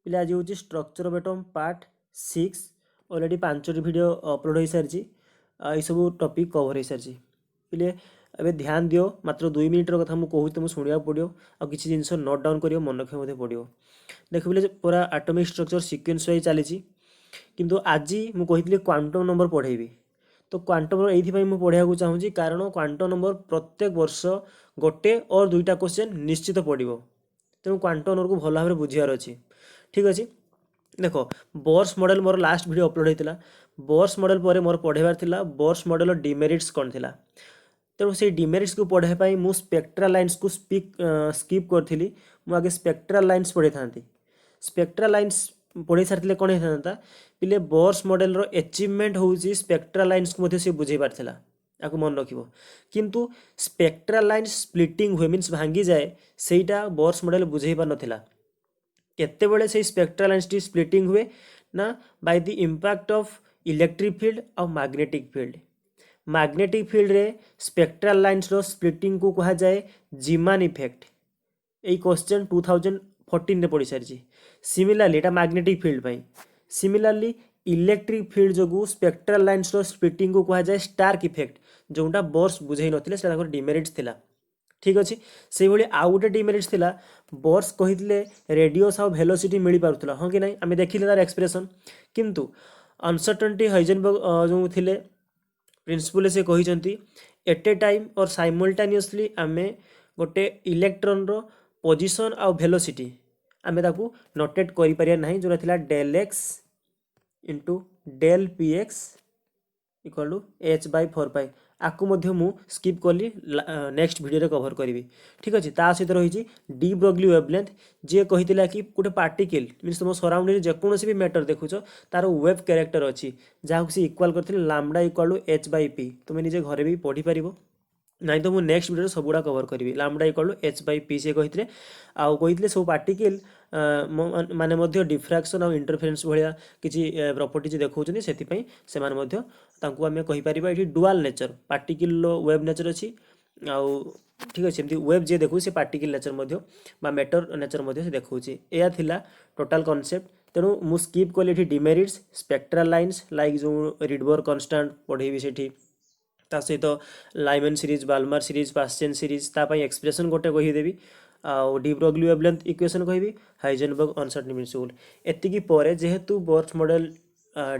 पिले आज हूँ structure of atom part 6 already 5टी वीडियो अपलोड हो सारी ये सब टॉपिक कवर हो सारी पिले एबे ध्यान दियो मात्र 2 मिनिटर कथा मुझे कहूँ तुम शुणा पड़ो आ किसी जिन नोट डाउन कर मन रखा पड़ो देख पिले पूरा एटॉमिक स्ट्रक्चर सीक्वेंस वाइज चली किंतु आज मुझे क्वांटम नंबर पढ़ेबी तो क्वांटम नंबर ये पढ़ाया चाहूँगी कारण क्वांटम नंबर प्रत्येक वर्ष गोटे और दुईटा क्वेश्चन निश्चित पड़ो तेणु क्वांटम नंबर को भल भाव बुझार अच्छी ठीक अच्छे देख Bohr's model more last video upload होता बोर्स मॉडल पर मोर पढ़ार था बोर्स मॉडल डिमेरिट्स कौन थी तेणु से डिमेरिट्स को पढ़ाई मुझ स्पेक्ट्रल लाइन्स को स्किप करी मुझे स्पेक्ट्रल लाइन्स पढ़े था स्पेक्ट्रल लाइन्स पढ़ी सारी कौन होता पिले बोर्स मॉडल रो अचीवमेंट हूँ स्पेक्ट्रल लाइन्स को सी बुझे पार्ला आपको मन रख किंतु स्पेक्ट्रल लाइन्स स्प्लिटिंग हुए मीन्स भांगी जाए सेटा बोर्स मॉडल बुझे पार नाला केतेबेले से स्पेक्ट्रल लाइन्स टी स्प्लिटिंग हुए ना by the impact of electric field और मैग्नेटिक फील्ड रे स्पेक्ट्रल लाइन्स रो स्प्लिटिंग को कहा जाए जीमान इफेक्ट यही क्वेश्चन 2014 रे पढ़ी सारी सिमिलरली एटा मैग्नेटिक फील्ड पाई सिमिलरली इलेक्ट्रिक फील्ड जो स्पेक्ट्रल लाइन्स रो स्प्लिटिंग को कहा जाए स्टार्क इफेक्ट जोटा बोर्स बुझे नथिले डिमेरिट्स थिला ठीक अच्छे से भाई आउ गोटे डिमेरिट्स थिला बोर्स कही रेडियस आउ वेलोसिटी मिल पारुला हाँ कि नहीं आम देखिले तार एक्सप्रेशन किंतु अनसर्टेनिटी हाइजेनबर्ग जो थे प्रिंसिपल से कहते एट ए टाइम और साइमल्टेनियसली आम गोटे इलेक्ट्रॉन रो पोजिशन आउ वेलोसिटी आम ताकू नोटेट कर ना जोटा del x into del p x equal to h by 4 pi आपको स्किप कली नेक्स्ट वीडियो कवर करी ठीक अच्छे ता सहित रही डी ब्रोगली वेवलेंथ जी कही कि गोटे पार्टिकल मीनस तुम सराउंडिंग जेकोसी भी मैटर देखुच तार वेव कैरेक्टर अच्छी जहाँ सी इक्वाल करते lambda equal to h by p तुम निजे घरे भी पढ़ी पार नहीं तो मुझे नेक्स्ट वीडियो सबुड़ा कवर करी lambda equal to h by p से कही आउ कही सब पार्टिकल माने डिफ्राक्शन और इंटरफेरेंस भाया किसी प्रॉपर्टीज देखते से आम कहीपर ये dual nature particle wave nature अच्छी आउ ठीक अच्छे एमती वेब जी देखो से पार्टिकल नेचर मैटर नेचर से देखा यह थिला टोटाल कॉन्सेप्ट तेणु मु स्किप कली डिमेरिट्स स्पेक्ट्रल लाइन्स लाइक जो रिडबर कन्स्टांट पढ़ेबी से सहित Lyman series Balmer series Paschen series तापाई एक्सप्रेशन गोटे कहीदेवी आउ डी ब्रोगली वेवलेंथ इक्वेशन कहि हाइजेनबर्ग अनसर्टेनिटी प्रिंसिपल एतिकी परे जेहेतु बोर्स मॉडल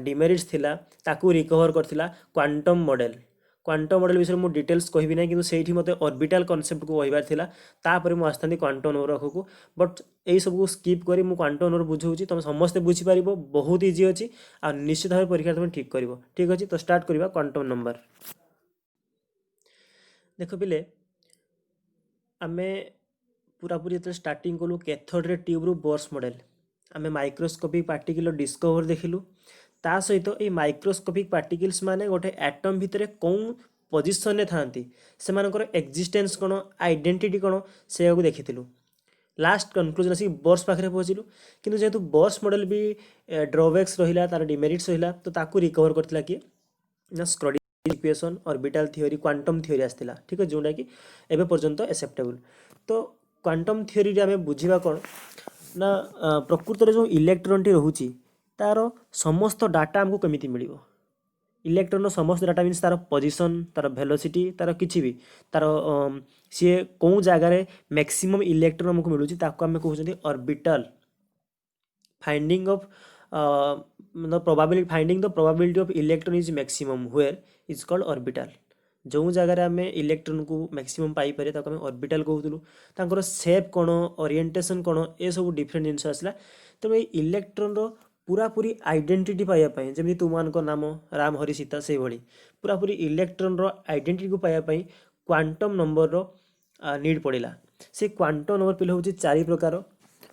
डिमेरिट्स थिला ताकू रिकवर करथिला क्वांटम मॉडल विषय मुझे डिटेल्स कहबी ना कि से मत ऑर्बिटल कॉन्सेप्ट को कहबार थिला तापर मु आस्थानी क्वांटम नंबर आखू बट यही सब स्किप करी मु क्वांटम नंबर बुझाऊँ तुम समस्ते बुझीपार बहुत इजी अच्छी आ निश्चित भाव परीक्षा तुम ठीक कर ठीक अच्छे तो स्टार्ट करवा क्वांटम नंबर देख पिले आम पूरापूरी जो स्टार्टिंग कलु कैथोड रे ट्यूब रु बोर्स मॉडल आम माइक्रोस्कोपिक पार्टिकल डिस्कवर देखिलु ता सहित ये माइक्रोस्कोपिक पार्टिकल्स माने गोटे एटम भितर कौन पोजिशन रे थांती से एक्जिस्टेंस कौन आइडेंटिटी कौन से देखी लास्ट कनक्लूजन आसी बोर्स पाखे पहुँचलु किंतु जेहेतु बोर्स मॉडल भी ड्रॉबैक्स रहा तार डिमेरिट्स रहा तो ताकू रिकवर करथिला किए ना Schrodinger equation orbital theory quantum theory आसला ठीक है जोटा कि एबे पर्यंत एक्सेप्टेबल तो क्वांटम थ्योरी रे आम बुझा कौन ना प्रकृत में जो इलेक्ट्रॉन टी रोचे तार समस्त डाटा आमको केमिति मिलिबो इलेक्ट्रॉन समस्त डाटा मीन्स तार पोजिशन तार वेलोसिटी तार किछि भी तार सी कौ जगार मैक्सिमम इलेक्ट्रॉन आमको मिलूँ ताको आम कहते orbital finding of finding the probability of electron is maximum where is called orbital जो जगार आम इलेक्ट्रॉन को मैक्सिमम पाइपर ताको आम ऑर्बिटल कहूँ सेप कौन ओरिएंटेशन कौन ये सब डिफरेंट जिनस आसला तेणु ये इलेक्ट्रॉन रो पूरापूरी आइडेंटिटी पाइबापी जमी तुम नाम राम हरि सीता से भाई पूरापूरी इलेक्ट्रॉन रो आइडेंटिटी को पाइबापी क्वांटम नंबर रो नीड पड़ा से क्वांटम नंबर पिले हूँ 4 प्रकार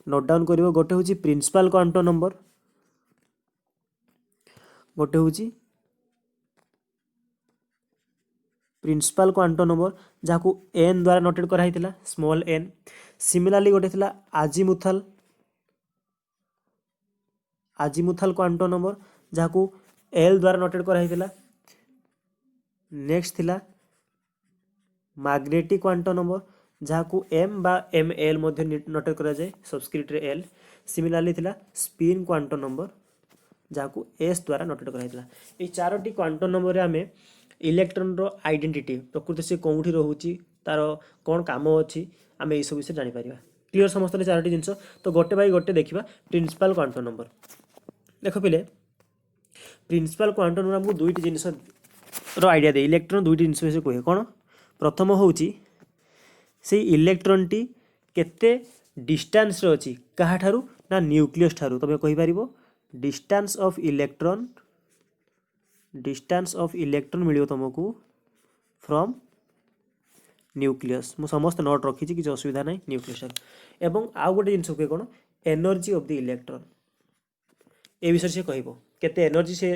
नोट डाउन कर गोटे हूँ प्रिंसिपल क्वांटम नंबर गोटे हूँ प्रिंसिपल क्वांटम नंबर जहाँ एन द्वारा नोटेड कराई स्मॉल एन सिमिलरली गोटे थिला आजिमुथल क्वांटम नंबर जहाँ एल द्वारा नोटेड कराई नेक्स्ट थिला मैग्नेटिक क्वांटम नंबर जहाँ को एम बा एम एल नोट कराए सबस्क्रिप्ट एल। सिमिलारली थिला स्पिन क्वांटम नंबर जहाँ को एस द्वारा नोटेट कराइला। ये चारोटी क्वांटम नंबर आम इलेक्ट्रॉन रो आइडेंटिटी प्रकृति से कौटी रोचे तार कौन काम अच्छी आम यही सब विषय जापर। क्लीयर समस्त चारोटी जिनस। तो गोटे बाई गोटे देखा प्रिंसिपल क्वांटम नंबर। देख पिले प्रिंसिपल क्वांटम नंबर आमको दुईट जिनस आइडिया दे इलेक्ट्रॉन दुईट जिनस विषय कहे कौन। प्रथम हूँ से इलेक्ट्रॉन टी केते डिस्टेंस रे अछि कहा ठारू ना न्यूक्लियस ठारू। तबे कहि परिबो डिस्टेंस ऑफ इलेक्ट्रॉन मिलियो तुमको फ्रॉम न्यूक्लियस। मु समस्त नोट रखी किसी असुविधा ना न्यूक्लियस ठारू। एवं आउ गोटे जिनस कहे कौन एनर्जी ऑफ द इलेक्ट्रॉन ए विषय से कहब केते एनर्जी से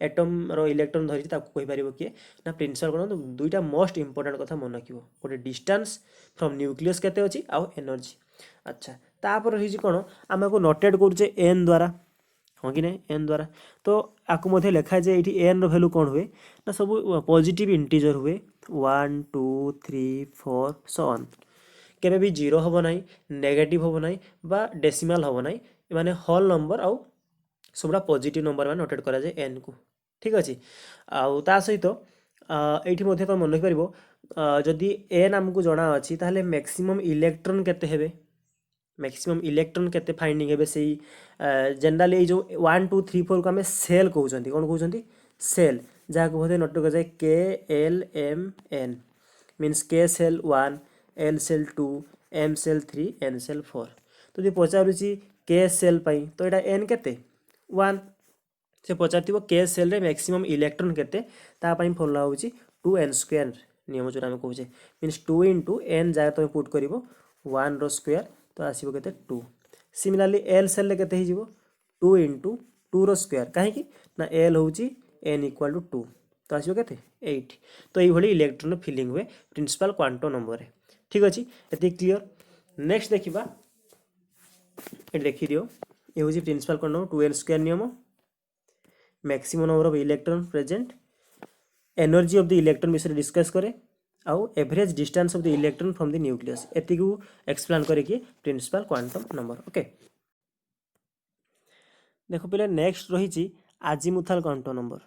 एटम रो इलेक्ट्रॉन धरी कहि परिबो किए ना प्रिंसिपल कोन। दुईटा मोस्ट इंपोर्टेंट कथा मन रखिबो गोटे डिस्टेंस फ्रॉम न्यूक्लियस केते अछि आउ एनर्जी। अच्छा तापर रही कौन आम को नोटेड करुचे एन द्वारा हाँ कि नहीं एन द्वारा। तो आपको मध्य लिखा जाए ये एन रो वैल्यू कौन हुए ना सब पॉजिटिव इंटीजर हुए 1 2 3 4 सो ऑन। केबे भी जीरो हम ना नेगेटिव हम ना बा डेसिमल हम ना माने होल नंबर आउ सबटा पॉजिटिव नंबर में नोटेट करा जाए एन को। ठीक अच्छे आउ ता सहित ये तो मन रखिपर जदि एन आमको जना अच्छी ताहले मैक्सिमम इलेक्ट्रॉन केते हेबे मैक्सिमम इलेक्ट्रॉन केते फाइंडिंग हेबे से जनरली ये जो 1 2 3 4 को आम सेल कहते कौन कहते सेल जहाँ को बोलते नोट कर के एल एम एन मीन्स के cell 1 L cell 2 M cell 3 N cell 4। तो जो पचारूँ के सेल पाई तो यहाँ एन केते 1 से पचार के सेल रे मैक्सिमम इलेक्ट्रॉन केते तापाई फॉर्मूला होची 2n² नियम जो आम कहे मीन्स 2 इंटू एन जगह तुम पुट कर 1 रो स्क्वायर तो आसो के 2। सिमिलारली एल सेल रे केते हो 2 इंटू 2 रो स्क्वायर कहीं ना एल हूँ एन इक्वाल टू 2 तो आसो के 8। तो ये इलेक्ट्रॉन फिलिंग हुए प्रिंसिपल क्वांटम नंबर। ठीक अच्छे ये क्लीयर। नेक्स्ट देखा ये देखी दियो ये हूँ प्रिंसिपल क्वांटम नंबर 2n² नियम maximum number of electron present energy of the electron विषय डिस्कस करे आउ average distance of the electron from the nucleus एति को एक्सप्लेन करे कि प्रिंसिपल क्वांटम नंबर। ओके देखो पहले नेक्स्ट रही आजीमुथाल क्वांटम नंबर।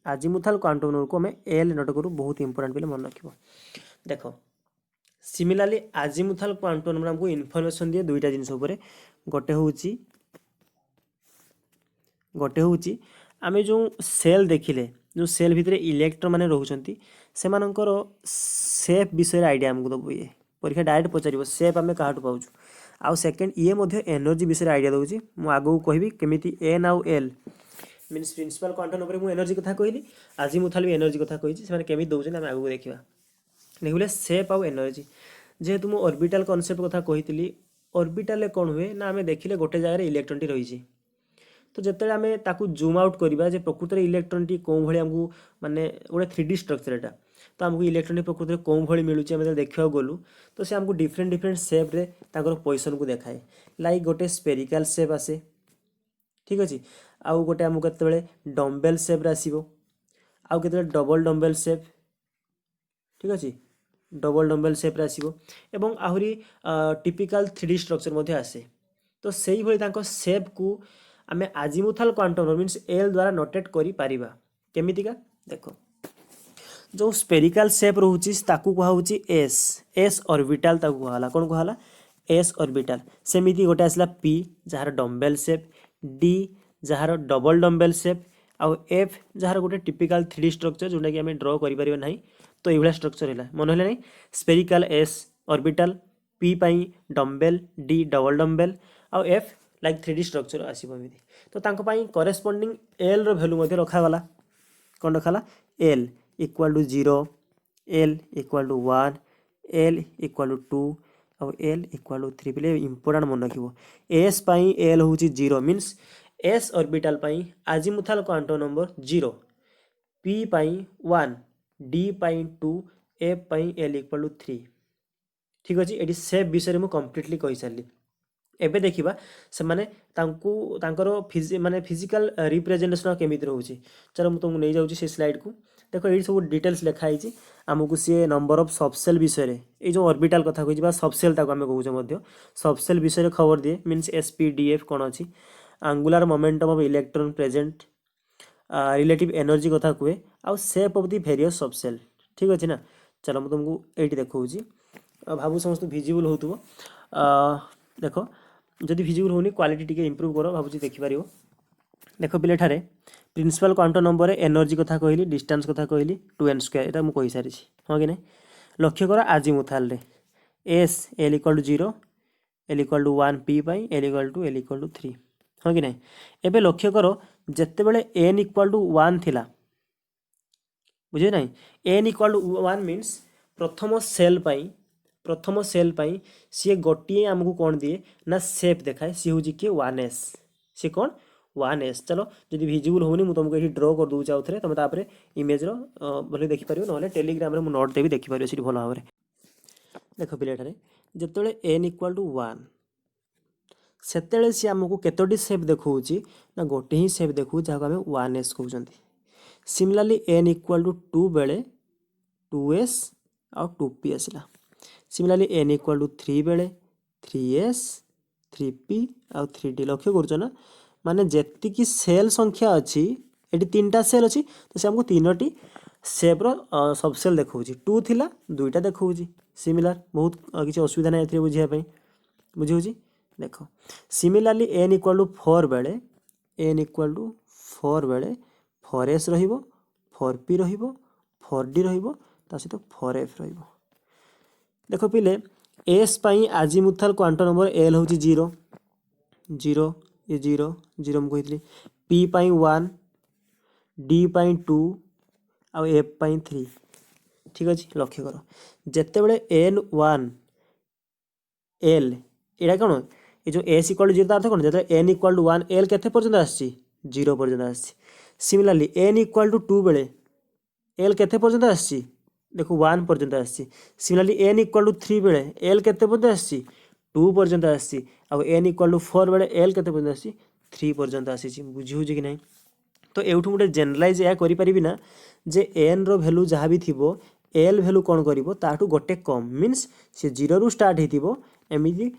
आजीमुथाल क्वांटम नंबर को हमें एल नोट करूँ बहुत इंपोर्टेंट पहले मन रखिबो। देखो सिमिलारली आजीमुथाल क्वांटम नंबर हमको इनफॉरमेशन दिए दुईटा जिनस उपरे गोटे हूँ आम जो सेल देखिले जो सेल भितर इलेक्ट्रॉन माने रोचंती से मानकर सेप विषय आइडिया हमको दब ये परीक्षा डायरेक्ट पचार सेप आम क्या पाऊँ आउ सेकेंड ये एनर्जी विषय आइडिया दूसरी मुझे आगू कहि केमी एन आउ L means principal quantum number मुझे एनर्जी कथा कहली आजीमुथाल भी एनर्जी कथा कही से केमी दौरान आम आगू देखा देखिए सेप आउ एनर्जी जेहेतु मुझे ऑर्बिटल कॉन्सेप्ट कथा कही ऑर्बिटल कौन हुए ना आम देखिले गोटे जगह इलेक्ट्रॉन टी रही तो जिते आम ताकू जूम आउट करवा प्रकृत में इलेक्ट्रॉन टी कौन भाई आमको माने गोटे 3D स्ट्रक्चर एटा तो आमको इलेक्ट्रॉन प्रकृत में कौन भाई मिलूँ आम देखा गलु तो से आमको डिफरेंट डिफरेंट सेप्रे पोजिशन को देखाए लाइक गोटे स्पेरिकल सेप आसे। ठीक अच्छे आउ गोटे आमको केतबेले डम्बेल सेप्रे आसो आउ केतबेले डबल डम्बेल सेप। ठीक अच्छे डबल डम्बेल सेप्रे आसो एवं आहरी टिपिकल 3D स्ट्रक्चर आसे। तो से ही सेप को आम आजीमुथाल क्वांटम नंबर मीन्स एल द्वारा नोटेट करि परिबा केमितिका देखो जो स्पेरिकल सेप रोची ताकू कहुची एस ऑर्बिटल ताकू कहला कौन कहला एस ऑर्बिटल। सेमिति गोटे आसला पी जार डम्बेल सेप डी जार डबल डम्बेल सेप आउ एफ जार गोटे टिपिकल 3D स्ट्रक्चर जोटा कि आम ड्र करें ना तो ये स्ट्रक्चर है मन है नहीं स्पेरिकल एस ऑर्बिटल पी पाई डम्बेल डी डबल डम्बेल आउ एफ लाइक 3D स्ट्रक्चर आसमी तो करेस्पॉन्डिंग एल रो वैल्यू रखागला कौन रखाला l equal to 0 l equal to 1 l equal to 2 और एल इक्वाल टू 3 पे इंपोर्टेंट मन रखिबो एस पाई एल हूँ 0 मीन्स एस ऑर्बिटल पाई आजीमुथाल क्वांटम नंबर 0 पी पाई 1 डी पाई 2 एफ पाई एल इक्वाल टू 3। ठीक अच्छे ये सेप विषय में कंप्लीटली कही सारी एबे देखिबा से माने तांको माने फिजिकल रिप्रेजेंटेशन केमिति रहउची चलो मु तुमको नहीं जाउची से स्लाइड को देख ये सब डिटेल्स लिखाई आमको सी नंबर ऑफ सबसेल विषय ये जो ऑर्बिटल कथा कही सबसेल ताको आम कहूँ सबसेल विषय खबर दिए मीन्स SPDF कौन अच्छी angular momentum of electron present relative energy कथा कहे आउ shape of the various subshell ठीक अच्छे ना। चलो मुझे तुमको ये देखा भाव समस्त विजिबल हो देख जदि विजिबल होनी क्वालिटी टिके इम्प्रूव कर भावी देखिपार देख पिले ठारे प्रिंसिपल क्वांटम नंबर एनर्जी कथा कहली डिस्टेंस कथा कहली 2n² यहाँ मुझे कही सारी हाँ कि नहीं। लक्ष्य कर आजिमुथाल रे S L equal to 0 L equal to 1 P पाई एल इक्वल टू 3 हाँ कि नहीं। एबे लक्ष्य कर जिते बड़े n इक्वल टू 1 थिला बुझे ना n इक्वल टू 1 मीन्स प्रथम सेल पाई सी गोटे आमको कौन दिए ना सेप देखाए सी हूँ किए 1s सी कौन 1s। चलो जब विजिबल होनी मुझे तुमको ये ड्र कर दूसरे आउ थे तुम तापर इमेज्र भले देखिपार ना टेलीग्राम में नोट देवी देखिपार से भल भाव देख पिलेटारे जिते n इक्वल टू 1 से सी आमको केतोटी सेप देखा ना गोटे ही सेप देखू जहाँ आम 1s कहते। सिमिलरली n इक्वल टू 2 बेले 2s आउ 2p आसला। सिमिलरली n इक्वल टू 3 बेले 3s 3p आउ 3d। लक्ष्य कर माने जेतिकी सेल संख्या अच्छी ये 3टा सेल अच्छी तो से हमको 3टी सेप्र सबसेल देखा 2 थिला 2टा देखा सिमिलर बहुत किसी असुविधा ना ये बुझापी बुझे देख। सिमिलरली n इक्वल टू 4 बेले n इक्वल टू 4 बेले 4s रहिबो 4p रहिबो 4d रहिबो ता सहित 4f रहिबो। देख पिले s पाई आजिमुथाल क्वांटम नंबर l हूँ 0 0 ये 0 0 मुझे कही p पाई 1 d पाई 2 आउ f पाई 3 ठीक अच्छे। लक्ष्य कर जिते बड़े n1 l यहाँ कौन ये जो s इक्वल टू 0 अर्थ कौन जो n इक्वल टू 1 l के पर्यंत आसी 0 पर्यंत आसी। सिमिलरली n इक्वल टू 2 बेले l के पर्यंत आसी देखो 1 पर्यंत आसी। सिमिलरली n इक्वल टू 3 बेले l के पर्यंत आसी 2 पर्यंत आसी आउ n इक्वल टू 4 बेले l के पर्यंत आसी 3 पर्यंत आसी बुझे कि नहीं। तो एठू गोटे जेनराइज या करी ना जे n रो वैल्यू जहाँ भी थी l वैल्यू कौन करिवो ताठू गोटे कम मीन्स से 0 रु स्टार्ट होइतिबो एमिति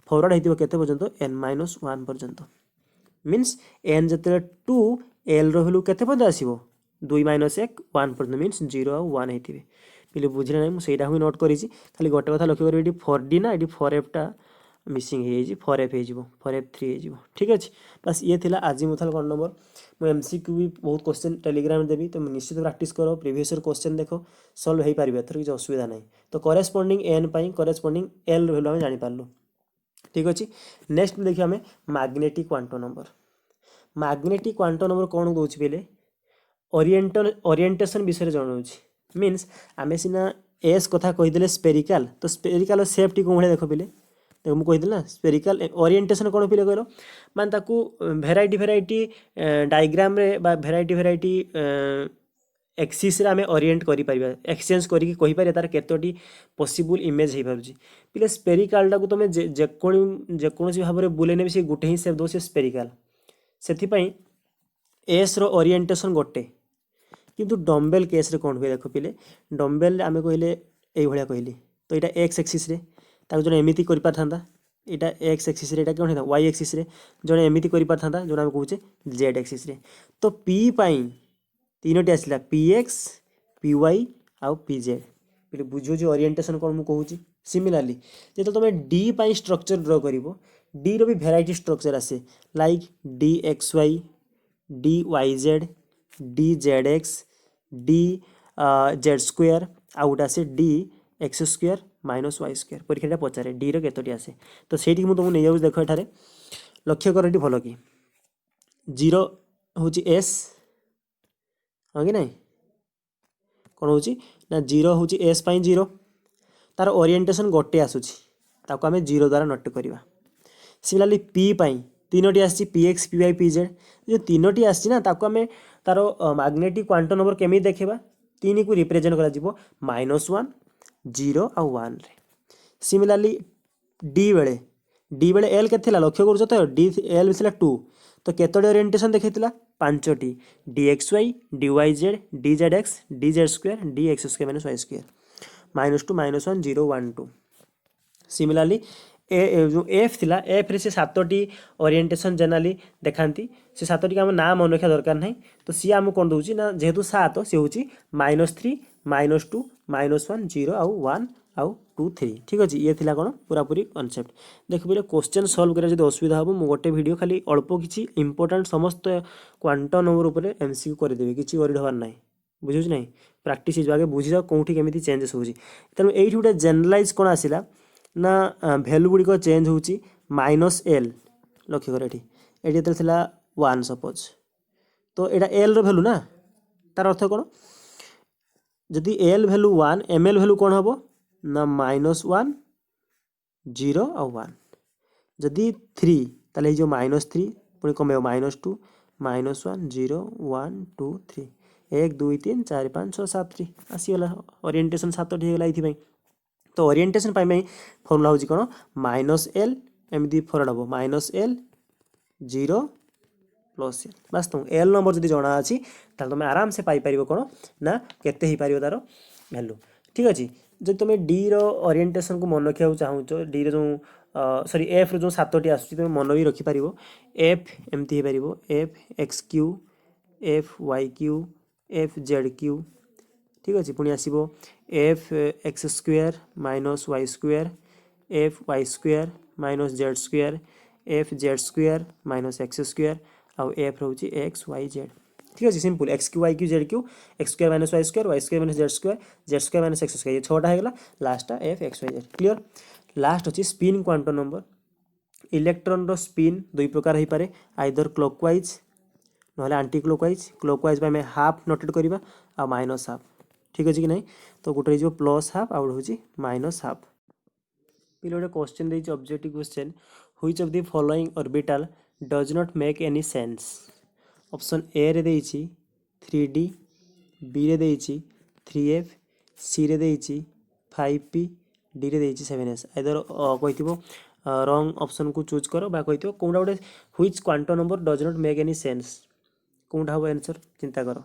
फॉरवर्ड होइतिबो केते पर्यंत n-1 पर्यंत मीन्स n जते 2 l रो वैल्यू केते पर्यंत आसीबो 2 - 1 1 पर्यंत मीन्स 0 आ 1 होइतिबे पिले बुझले ना मुझे ही नोट करी खाली गोटे कथा लक्ष्य करें 4d ना ये 4f टा मिसिंग हो 4f हो 4f3 हो ठीक अच्छे। बस ये थिला आजिमुथाल क्वांटम नंबर मुझे MCQ भी बहुत क्वेश्चन टेलीग्राम में देवी तुम निश्चित प्रैक्टिस करो प्रीवियस क्वेश्चन देख सल्व हो पारे एथर किसी असुविधा ना। तो करेस्पॉन्डिंग n पाई करेस्पॉन्डिंग l वैल्यू आम जापारू ठीक अच्छे। नेक्स्ट देखिए आम magnetic quantum number. Magnetic quantum number कौन दूसरी पहले ओरिएंटेशन विषय जनाऊँ मीन्स आम सीना एस कथा कहीदे स्पेरिकाल तो स्पेरिकाल सेफ्टी कौन भाई देख पे देख मुझे कही ना स्पेरिकाल ओरिएंटेशन कौन पे कहल मान ताकू भेराइटी डायग्राम रे बा भेराइटी एक्सीस रे आम ओरिएंट कर एक्सचेंज करके तार केतोटी पॉसिबल इमेज हो पार्टी पे स्पेरिकाल टाक तुम जेकोसी भाव में बुले ने गोटे ही सेप दो से स्पेरिकाल से एस रो ओरिएंटेशन गोटे किंतु डम्बेल केस रे कौन हुए देख पिले डम्बेल आम कहले ये कहली तो यहाँ एक्स एक्सीस रे ताको जो एमती कर पारथा यहाँ एक्स एक्सीस रे कौन होता वाई एक्सीस रे जो एमती कर पारथा जो आम कहे जेड एक्सीस रे। तो पी पाई 3टी आसला px py आउ pz पे बुझे ओरिएंटेशन कौन मुझे कहूँ। सिमिलरली जो तुम डी पाई स्ट्रक्चर ड्र कर डी रो भी भेराइटी स्ट्रक्चर आसे like dxy dyz dzx dz² आउ गोटे आसे dx² -y² परीक्षा पचारे डी रो केतोटी आसे तो से तुमको नहीं जाऊँ देख एठारे लक्ष्य कर ये भल कि 0 हूँ एस हाँ कि नहीं कौन हो ना 0 हूँ एस पाई 0 तार ओरिएंटेशन गोटे आसूची ताको आम 0 द्वारा नोट करवा। सिमिलरली पी पाई 3टी आसी px py pz जो 3टी आसी ना ताको आम तार मैग्नेटिक क्वांटम नंबर केमी देखा 3 को रिप्रेजेंट करा -1 0 आउ 1 रे। सिमिलरली डी बेले एल के लक्ष्य कर डी एल 2 तो केतोटी ओरिएंटेशन देखा पांचटी dxy dyz dzx dz² dx² minus Y square -2 -1 0 1 2। Similarly जो एफ थिला एफ रे से सातटी ओरिएंटेशन जनरली देखाती से सातटी आम ना मन रखा दरकार ना तो सी आमको कौन दूसरी ना जेहेतु 7 सी हूँ -3 -2 -1 0 आउ 1 आउ 2 3 ठीक अच्छे ये थिला कौन पूरापूरी कनसेप्ट देख बोले क्वेश्चन सल्व कर असुविधा हम मुझे गोटे वीडियो खाली अल्प किसी इंपोर्टाट समस्त क्वांटम नंबर उपर एमसीक्यू करदेवि किसी करवार ना बुझे ना प्राक्ट आगे बुझी जाओ कौटी केमी चेंजेस हो तेणु ये गोटे जेनरलाइज कौन आसला ना भैल्यू गुड़िक चेंज हो -l लक्ष्य कर ये थी 1 सपोज तो यहाँ एल भैल्यू ना तार अर्थ कौन जदि L value 1 M L value कौन हम ना -1 0 आ 1 जदि 3 ताले जो -3 पुणी कम -2 -1 0 1 2 3 1 2 3 4 5 6 7 3 आसीगला ओरिएंटेशन 7 होगा ये तो ओरिएंटेशन फर्मुला हूँ कौन -l एमती फरवर्ड हम -l 0 + l बास तुम एल नंबर जब जना अच्छी तुम आराम से पाइपर कौन ना केते ही पार तार भैल्यू ठीक अच्छे जब तुम डी ओरिएंटेशन को मन रखा चाहूँ डी जो सॉरी एफ रो 7टी आसूँ तुम मन भी रखिपार एफ एमती हो पार f x cube f y cube f z cube ठीक अच्छे पुणी आसो F x² - y² F y² - z² F z² - x² आउ एफ रोचे एक्स वाई जेड ठीक अच्छे simple X Q Y Q Z Q x² - y² y² - z² z² - x² ये 6टा होगा लास्टा f x y z clear last अच्छी spin quantum number electron रो स्पिन दुई प्रकार हो पारे आइदर क्लॉकवाइज ना आंटी क्लॉकवाइज आम हाफ नोटेट करवा आ माइनस हाफ ठीक अच्छे कि नहीं तो गोटे हो +हाफ आउ गोटे हूँ -हाफ पे गोटे क्वेश्चन देखिए objective question which of the following orbital does not make any sense option A रे देइछि 3d बी रे देइछि 3f सी रे देइछि 5p डी रे देइछि 7s आइदर कहिथिबो रॉन्ग ऑप्शन को चूज करो बा कहिथिबो कोनटा गोटे which quantum number does not make any sense कोनटा हो आंसर चिंता कर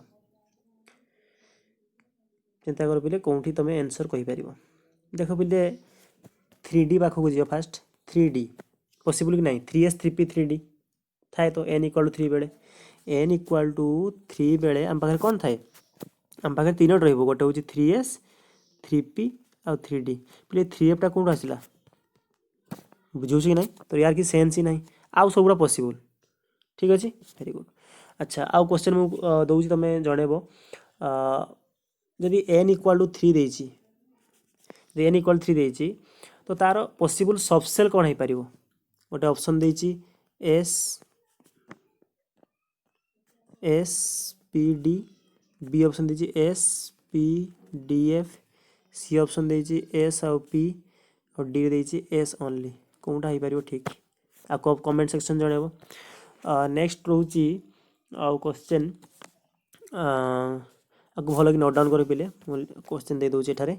पिले कौटी तुम आंसर कहीपर देख पिले 3d पाखक जी फास्ट 3d पॉसिबल कि नहीं 3s 3p 3d थाए तो n = 3 बेले n = 3 बेले आम पाखे कौन थाए आम पाखे 3 रही गोटे हूँ 3s 3p आ 3d पे 3f टा कौन आसला बुझे कि नहीं तो यार कि सेन्स ही नहीं आउ सबूरा पॉसिबल ठीक अच्छे वेरी गुड अच्छा आउ क्वेश्चन मुझे दूसरी तुम जनइब जदि n = 3 देइछि n = 3 देइछि तो तार पॉसिबल सबसेल कौन हो पार गोटे ऑप्शन देइछि s p d b option देइछि s p d f c option देइछि एस आउ पी और डी देइछि एस ओनली कौनटा हो पार ठीक आ कमेंट सेक्शन जनइब नेक्स्ट रोची आउ क्वेश्चन आपको भल कि नोट डाउन कर पिले क्वेश्चन दे दूसरे एठारे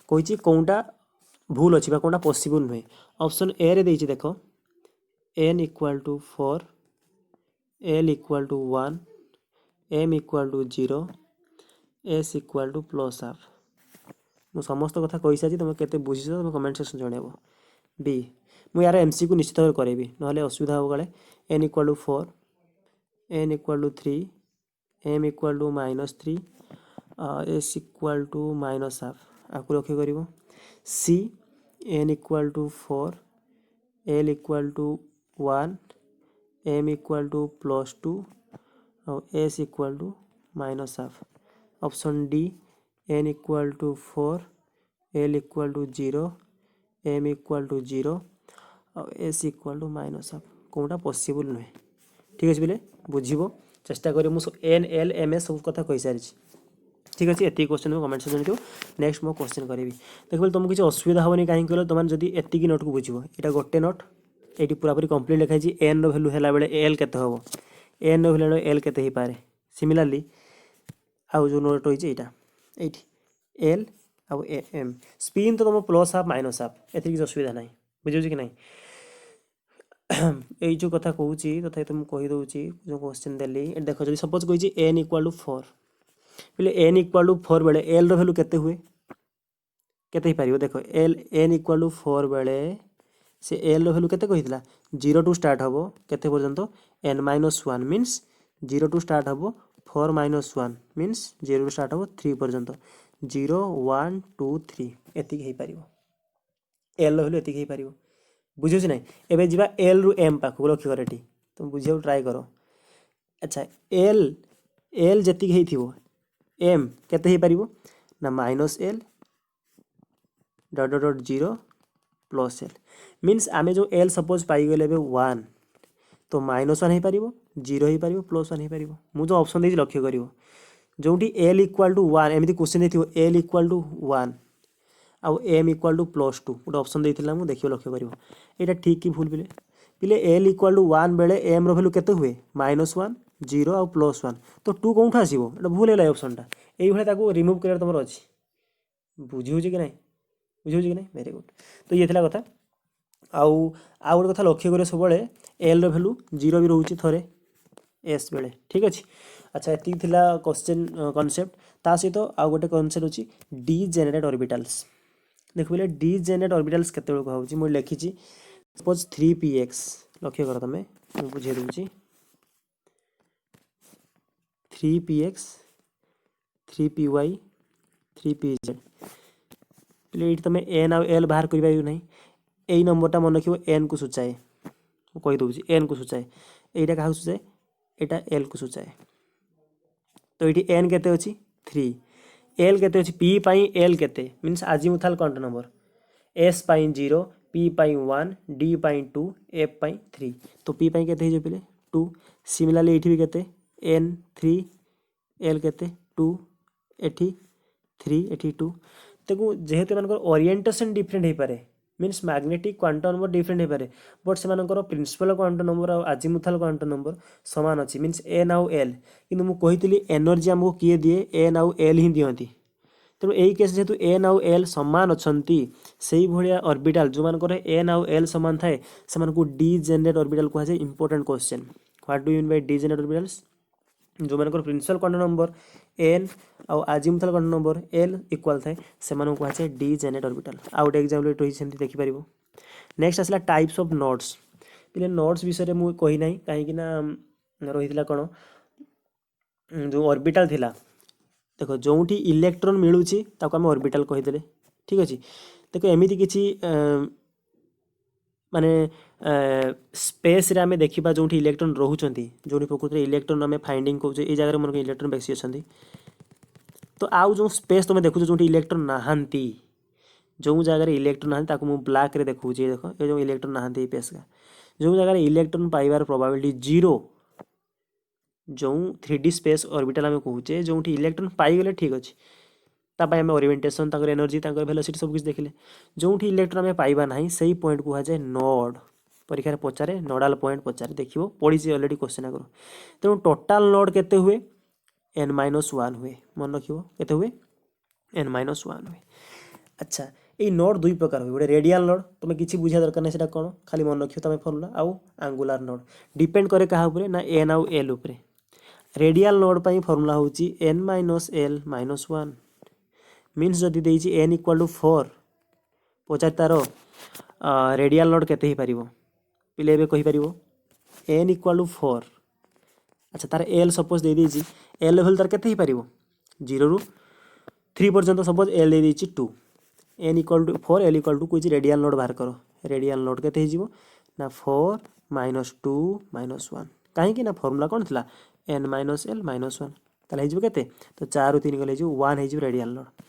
कही कौनटा भूल अच्छी कौनटा पॉसिबल नुहे ऑप्शन ए रे देइछि देखो n = 4 l = 1 m = 0 s = +half मु समस्त कथा कही सारी तुम केते बुझी तुम कमेंट सेक्शन जनइब बी मु यार एमसीक्यू निश्चित भाव करेबी ना असुविधा हो गले n = 4 n = 3 m = -3 s = -half आपको लक्ष्य कर सी n = 4 l = 1 m = +2 और s = -half option D n = 4 l = 0 m = 0 और s = -हाफ कौनटा पॉसिबल नुहे ठीक अच्छे बोले बुझब चेष्टा करें मुझे एन एल एम एस सब कथा कही सारी ठीक अच्छे ये क्वेश्चन में कमेंट सेक्शन नेक्स्ट मो क्वेश्चन करी देख बोले तुमको किसी असुविधा हेनी कहीं कहल तुम जब एति नोट को बुझे यहाँ गोटे नोट ये पूरापूरी कम्प्लीट लिखाई एन रैल्यू है बेले एल के हम एन रैल्यू एल के पारे सिमिलारली आउ जो नोट रही है यहाँ एल आउ एम स्पिन तो तुम +हाफ -हाफ ए किसी असुविधा ना बुझे कि नहीं এই जो कथा कहूँ तथा तो मुझे कहीदे जो क्वेश्चन देली देख जब सपोज कही एन इक्वाल टू 4 बोले एन इक्वाल टू 4 बेले एल भैल्यू केते हुए केते पार देख एल एन इक्वाल टू 4 बेले से एल भैल्यू केते कही 0 टू स्टार्ट हम केते पर्यंत N minus 1 means 0 to start हम 4 माइनस 1 मीन्स 0 टू स्टार्ट हम 3 पर्यंत 0 1 2 3 एतिक हो पार एल भैल्यू एतिक हो पार बुझे ना एवं जी एल रु एम पाख लक्ष्य कर तुम बुझे ट्राए कर अच्छा एल एल जी हो एम केते हो पार ना माइनस एल डट डट डट 0 प्लस एल मीन्स आमे जो एल सपोज पाईगले 1 तो माइनस 1 हो पार 0 हो पार प्लस 1 हो पार मुझे ऑप्शन देती लक्ष्य कर जो एल इक्वाल टू 1 एमती क्वेश्चन देखो एल इक्वाल टू 1 आउ एम इक्वाल टू प्लस 2 गोटे ऑप्शन देता मुझे देखिए लक्ष्य कर यहाँ ठीक कि भूल पिले एल इक्वाल टू 1 बेले एम रैल्यू केते हुए माइनस 1 0 आउ प्लस 1 तो 2 कौन आसो ये भूल है ऑप्शनटा ये रिमूव कर तुम अच्छी बुझे कि ना बुझे कि ना वेरी गुड तो ये थिला कथा आउ गोटे कथा लक्ष्य कर सब एल भैल्यू 0 भी रोचे थे एस बेले ठीक अच्छे अच्छा ये क्वेश्चन कॉन्सेप्ट ता सहित आउ गोटे कॉन्सेप्ट अच्छी डीजेनेरेट ऑर्बिटल्स देख बोले डीजेनेरेट ऑर्बिटल्स केते बेलू मुझे लिखी सपोज 3px लक्ष्य कर तुम बुझे दूसरी 3px 3py 3pz ये तुम एन आउ एल बाहर कर ना यही नंबरटा मन रखिए एन को सूचाए कहीदे एन को सूचाए यहाँ क्या सूचाए यहाँ एल को सूचाए तो ये एन केते अच्छी 3 एल केते अच्छी पी पाई एल केते मीन्स आजिमुथाल क्वांटम नंबर एस पाई 0 पी पाई 1 डी पाई 2 एफ पाई 3 तो पी पाई केते हो पिले 2 सिमिलरली ये भी केते एन 3 एल केते 2 एठी 3 एठी 2 देखो जेहेतु मान ओरिएंटेशन डिफरेंट हो पारे means magnetic quantum number different हो पारे बट से प्रिंसिपल क्वांटम नंबर और आजिमुथाल क्वांटम नंबर सामान अच्छी मीन्स एन आउ एल कि मुझे कही एनर्जी आमको किए दिए एन आउ एल ही दिखती तेणु यही केस जेहेतु एन आउ एल सामान अच्छा से भाया ऑर्बिटल जो मान एन आउ एल सामान थाए से डीजेनेरेट ऑर्बिटल कहुए important question what do mean by degenerate orbitals जो मान प्रिंसिपल क्वांटम नंबर एन आउ azimuthal quantum number l equal थाए से कहुए डीजेनेरेट ऑर्बिटल आउ गोटे एग्जांपल रही सेमती देखिपार नेक्स्ट आसला टाइप्स ऑफ नोड्स पे नोड्स विषय मुझे कहीना कहीं रही कौन जो ऑर्बिटल थिला देखो जो इलेक्ट्रॉन मिलूँ आम ऑर्बिटल कहीदे ठीक अच्छे देखो एमती किसी माने स्पेस रे आमे देखिबा जोंठी इलेक्ट्रॉन रोहुचंती जोंठी प्रकृति रे इलेक्ट्रॉन आमे फाइंडिंग को ए जगह मन इलेक्ट्रॉन बेसी अछंती तो आउ जो स्पेस तुम देखु जोंठी इलेक्ट्रॉन नाहांती जो जगह रे इलेक्ट्रॉन नाहांती ताकू मु ब्लैक रे देखु जे देखो ए जो इलेक्ट्रॉन नाहांती पेस का जो जगह रे इलेक्ट्रॉन पाइबार प्रोबेबिलिटी 0 जो 3D स्पेस ऑर्बिटल आमे कहूचे जोंठी इलेक्ट्रॉन पाइगले ठीक अच्छे तापाई आमे ओरिएंटेशन ताकर एनर्जी ताकर वेलोसिटी सब कुछ देखले जोंठी इलेक्ट्रॉन आमे पाइबा नाही सही पॉइंट को जाए नोड परीक्षा पचारे नोडाल पॉइंट पचारे देखियो पड़ी ऑलरेडी क्वेश्चन आगर तेणु टोटाल नोड केते हुए n माइनस 1 हुए मन रखियो केते हुए n माइनस 1 हुए अच्छा ये नोड दुई प्रकार हुए गोटे रेडियल नोड तुम किसी बुझा दरकार नहीं कौन खाली मन रखियो तुम फर्मुला आउ आंगुलार नोड डिपेंड करे क्या उपरे ना एन आउ एल उपरे रेडियल नोड पाई फर्मुला होची n minus L minus 1 means जदि देइची n इक्वल टू 4 पचार तार रेडियल नोड केते ही पारिबो पिले एबे कहि पारिबो n इक्वल टू 4 अच्छा तार l सपोज दे देइची l लेवल तार केते ही पारिबो 0 रु 3 पर्यंत सपोज l दे देइची 2 n equal to 4 l equal to कुछ रेडियल नोड बाहर करो रेडियल नोड केते ही जीवो ना 4 माइनस 2 माइनस 1 कहीं कि ना फॉर्मूला कौन थिला n माइनस एल माइनस 1 ताले हिजो केते तो 4 रु 3 गले हिजो 1 हिजो रेडियल नोड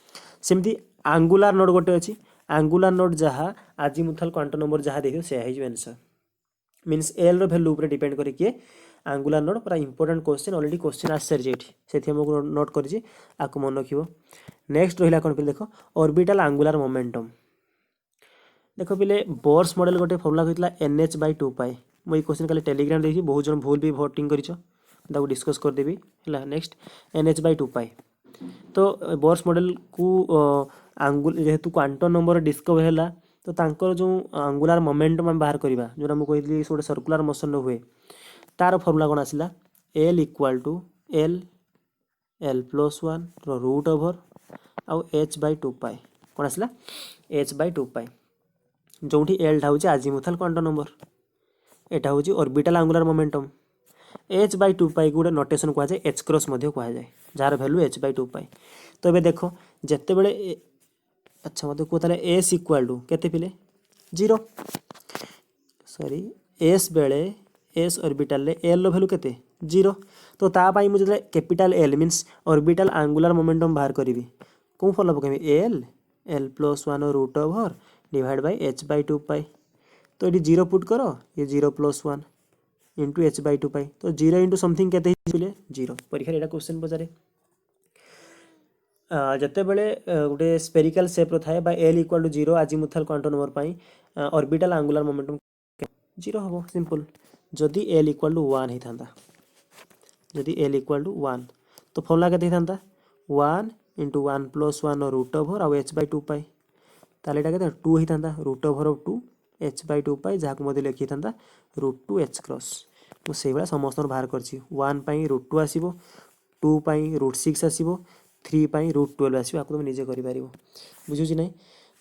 सेमती आंगुलार नोड गोटे अछि आंगुलार नोड जहाँ आजिमुथाल क्वांटम नंबर जहाँ देखियो से हिजो आंसर मीन्स एल रो वैल्यू ऊपर डिपेंड करे कि आंगुलार नोड पूरा इंपोर्टेंट क्वेश्चन ऑलरेडी क्वेश्चन आस सारी जेठी सेथि हमको नोट करिछि आको मन रखियो नेक्स्ट रहिला कोन पे देखो ऑर्बिटल आंगुलार मोमेंटम देखो पिले बोर्स मॉडल गोटे फॉर्मूला कहितला NH/2 पाई मो ई क्वेश्चन काले टेलीग्राम देखि बहुत जन भूल भी वोटिंग करिछो दाउ डिस्कस कर देबी हला नेक्स्ट NH/2 पाई तो बोर्स मॉडल को आंगुल जेहेतु क्वांटम नंबर डिस्कवर हैला तो तांकर जो आंगुलार मोमेंटम आम बाहर करवा जोटा मुझे कही गोटे सर्कुलर मोशन हुए तार फर्मूला कौन आसला L equal to L L plus one root over आउ एच बाय टू पाए कौन आसला एच बाय टू पाए जो एलटा हूँ आजिमुथाल क्वांटम नंबर एटा हूँ orbital angular momentum h by two pi गोटे नोटेशन कहुए एच क्रॉस कहुए जार value h by two pi. तो ये देख जिते बड़े अच्छा मत कहता एस इक्वाल टू केते पिले जीरो सॉरी एस बेले एस ऑर्बिटल एल रो भैल्यू केते जीरो तो तापाई मुझे capital l means orbital angular momentum बाहर करी कौन फॉर्मूला पकेबी l L plus one root over divide by h by two pi. तो ये जीरो पुट करो ये zero plus one into h by two pi तो जीरो इंटू समथिंग केते हिले जीरो परीक्षा एटा क्वेश्चन पचारे जिते बड़े गोटे स्पेरिकल सेप थाए बा l equal to zero azimuthal quantum number पाई ऑर्बिटल आंगुलार मोमेंटम जीरो हम सिंपल जदि एल इक्वाल टू वन होता जदि एल इक्वाल टू वन तो फॉर्मूला केते होता one into one plus one root over आउ एच बाय टू पाई ताले एटा केते टू होता root over of two h by two pi जहाँ को लिखी था रूट टू एच क्रॉस मुझे भाया समस्त बाहर कर वन पाई रूट टू आसो टू पाई रूट सिक्स आसो थ्री पाई रूट ट्वेल्व आसो आपको तुम निजे कर बुझुची ना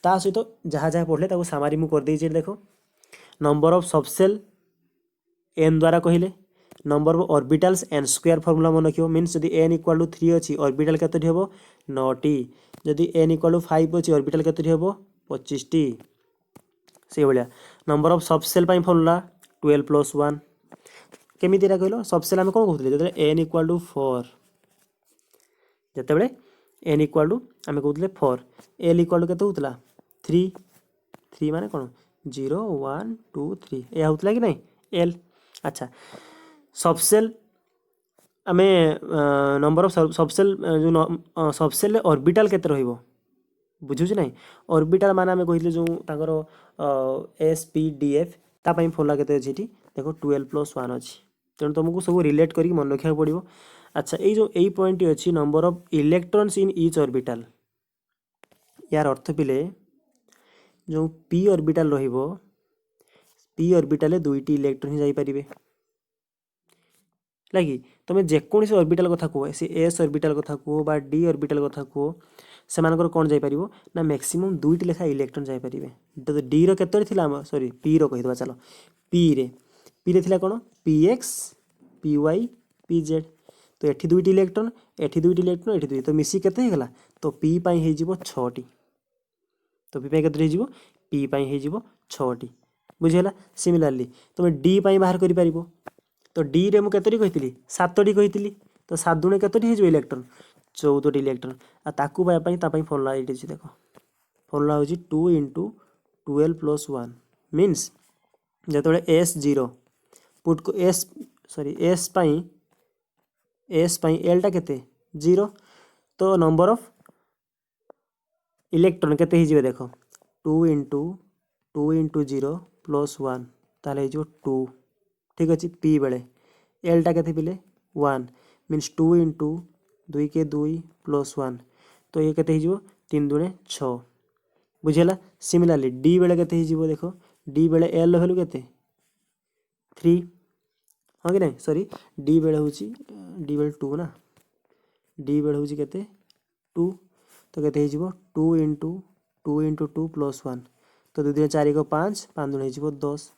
ता सहित जहाँ जहाँ पढ़ले सामारी मुझे करदे देख नंबर ऑफ सबसेल एन द्वारा कहले number of orbitals N square formula मन रखियो मीन्स जदि एन इक्वाल टू थ्री अच्छी ऑर्बिटल केतोटी हम 9टी जदि एन इक्वाल टू 5 अच्छी ऑर्बिटल केतोटी हम 25टी से भाया number of subshell formula 12 plus one केमी कहल सबसेल आम कौन कहते जो एन इक्वाल टू 4 जिते एन इक्वाल टू आम कहते 4 एल इक्वाल टू के थ्री थ्री मान कौन 0 1 2 3 यह होता कि नहीं एल। अच्छा सबसेल आम नंबर ऑफ सबसेल जो सबसेल ऑर्बिटल केते रहिबो बुझुची ना ऑर्बिटल मान आम कहते जो एस पी डी एफ तापाई फॉर्मूला केते अछि देखो 12 प्लस वन अच्छी तेणु तुमको सब रिलेट करके मन रखा पड़ो। अच्छा ये जो यही पॉइंट अच्छी number of electrons in each orbital यार अर्थ पिले जो पी ऑर्बिटल रहिबो पी ऑर्बिटल दुईटी इलेक्ट्रॉन ही जाइपारे लगी तुम जेकोसी ऑर्बिटल कथा कह सी एस ऑर्बिटल कथा कह बा डी ऑर्बिटल कथा कह से कौन जापर ना मैक्सिमम दुईटी लेखा इलेक्ट्रॉन जाइपारे तो डी रो केतोटी थिला सॉरी पी रो कहीदबा चलो पी रे थिला कौन P X P Y P Z तो एठी दुईटी इलेक्ट्रॉन एठी दुईटी इलेक्ट्रॉन एठी दुई तो मिसी केते हेगला तो पी पाई हे जिवो 6टी तो पी पाई केते हे जिवो पी पाई हे जिवो 6टी बुझिला। सिमिलरली तुम डी पाई बाहर करि परिबो तो डी रे मु केतोटी कहितली 7टी कहितली तो 7 दुणे केतोटी हे जिवो इलेक्ट्रॉन 14टी इलेक्ट्रॉन आ ताकू पाया पाई ता पाई फॉर्मूला एठी अछि देखो फॉर्मूला होची 2 * 12 + 1 मीन्स जतबे एस जीरो पुट को S sorry S pi L टा केते जीरो तो नंबर ऑफ इलेक्ट्रॉन केते ही जीवे देखो 2 * 0 + 1 ताले जो 2 ठीक अछि पी बेले एल टा केते पिले 1 मीन्स 2 * 2 के 2 + 1 तो ये केते ही जीवो 3 दुणे 6 बुझेला। सिमिलरली डी बेले केते ही जीवो देखो डी बेले एल वैल्यू केते 3 हाँ कि नहीं सॉरी डी बेले होची डी बेले 2 ना डी बेले होची केते 2 तो केते ही जीवो 2 * 2 + 1 तो 2 * 4 = 5 5 दुणे जीवो 10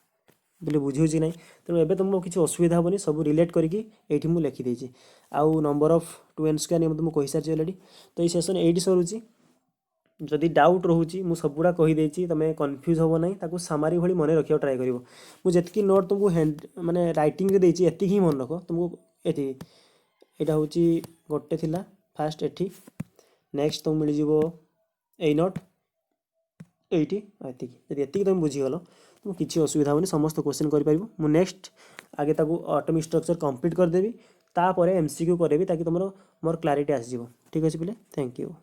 बोले बुझे ना तेणु एवं तुमको किसी असुविधा हेनी सब रिलेट करके ये मुझे लिखिदे आउ नंबर ऑफ 2n² नियम तुमको कही सारी अलरेडी तो ये सेशन ये सरुची जदि डाउट रोचे मुझे सबुड़ा कहीदे तुम कन्फ्यूज हम ना ताकू सामारी भाई मन रखा ट्राए कर मुझे नोट तुमको हैंड माने राइटिंग देती ही मन रख तुमको ये यहाँ हूँ गोटे थिला फास्ट एटी नेक्स्ट तुमको मिल जाए नोट ये जब तुम बुझीगल तुम किसी असुविधा होनी समस्त क्वेश्चन कर नेक्स्ट आगे ऑटोमिक स्ट्रक्चर कंप्लीट करदेवी तापर एमसीक्यू करेबी ताकि तुम मोर क्लारिटी आसो ठीक अच्छे पिले थैंक यू।